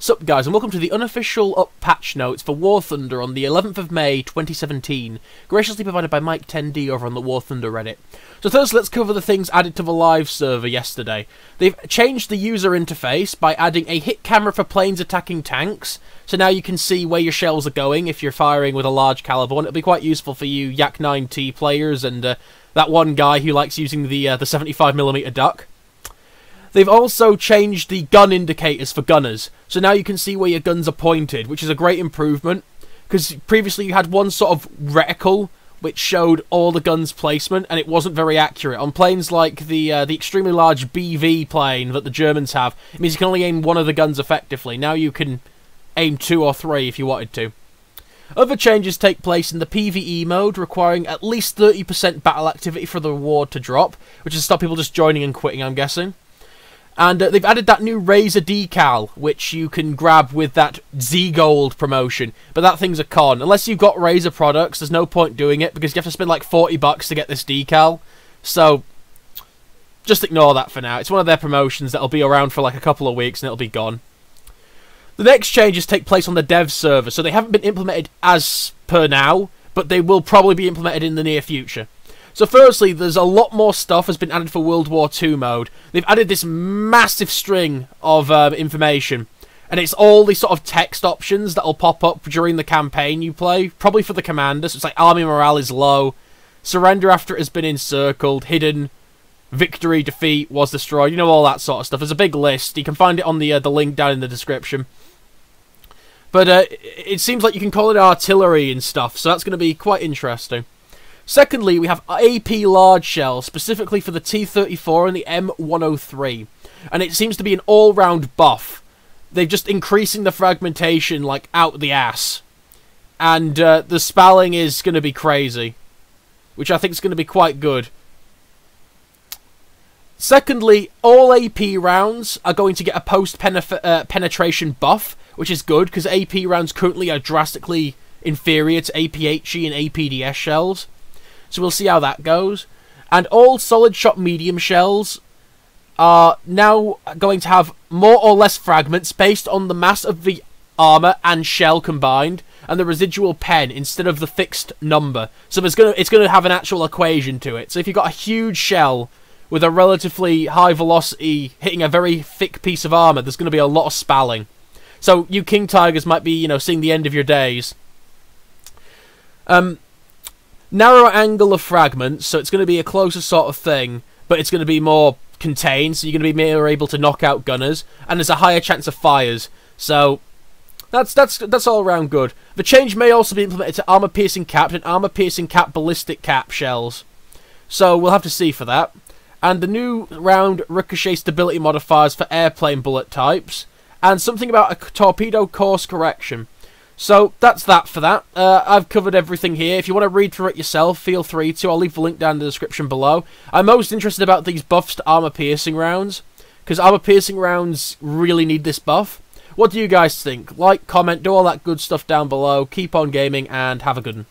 Sup guys, and welcome to the unofficial patch notes for War Thunder on the 11th of May 2017, graciously provided by Mike10D over on the War Thunder Reddit. So first, let's cover the things added to the live server yesterday. They've changed the user interface by adding a hit camera for planes attacking tanks, so now you can see where your shells are going if you're firing with a large caliber one. It'll be quite useful for you Yak-9T players and that one guy who likes using the 75mm duck. They've also changed the gun indicators for gunners, so now you can see where your guns are pointed, which is a great improvement, because previously you had one sort of reticle which showed all the guns' placement, and it wasn't very accurate. On planes like the extremely large BV plane that the Germans have, it means you can only aim one of the guns effectively. Now you can aim 2 or 3 if you wanted to. Other changes take place in the PvE mode, requiring at least 30% battle activity for the reward to drop, which is to stop people just joining and quitting, I'm guessing. And they've added that new Razor decal, which you can grab with that Z-Gold promotion. But that thing's a con. Unless you've got Razor products, there's no point doing it, because you have to spend like $40 to get this decal. So, just ignore that for now. It's one of their promotions that'll be around for like a couple of weeks and it'll be gone. The next changes take place on the dev server, so they haven't been implemented as per now, but they will probably be implemented in the near future. So firstly, there's a lot more stuff has been added for World War II mode. They've added this massive string of information, and it's all these sort of text options that'll pop up during the campaign you play, probably for the commander. So it's like army morale is low, surrender after it has been encircled, hidden, victory, defeat, was destroyed, you know, all that sort of stuff. There's a big list. You can find it on the link down in the description. But it seems like you can call it artillery and stuff, so that's going to be quite interesting. Secondly, we have AP large shells, specifically for the T-34 and the M103. And it seems to be an all-round buff. They're just increasing the fragmentation, like, out the ass. And the spalling is going to be crazy, which I think is going to be quite good. Secondly, all AP rounds are going to get a post-penetration buff, which is good, because AP rounds currently are drastically inferior to APHE and APDS shells. So we'll see how that goes. And all solid shot medium shells are now going to have more or less fragments based on the mass of the armor and shell combined, and the residual pen instead of the fixed number. So it's going to have an actual equation to it. So if you've got a huge shell with a relatively high velocity hitting a very thick piece of armor, there's going to be a lot of spalling. So you King Tigers might be, you know, seeing the end of your days. Narrow angle of fragments, so it's going to be a closer sort of thing, but it's going to be more contained, so you're going to be more able to knock out gunners, and there's a higher chance of fires. So that's all around good. The change may also be implemented to armor-piercing cap and armor-piercing cap ballistic cap shells. So we'll have to see for that. And the new round ricochet stability modifiers for airplane bullet types, and something about a torpedo course correction. So that's that for that. I've covered everything here. If you want to read through it yourself, feel free to. I'll leave the link down in the description below. I'm most interested about these buffs to armor-piercing rounds, because armor-piercing rounds really need this buff. What do you guys think? Like, comment, do all that good stuff down below. Keep on gaming, and have a good one.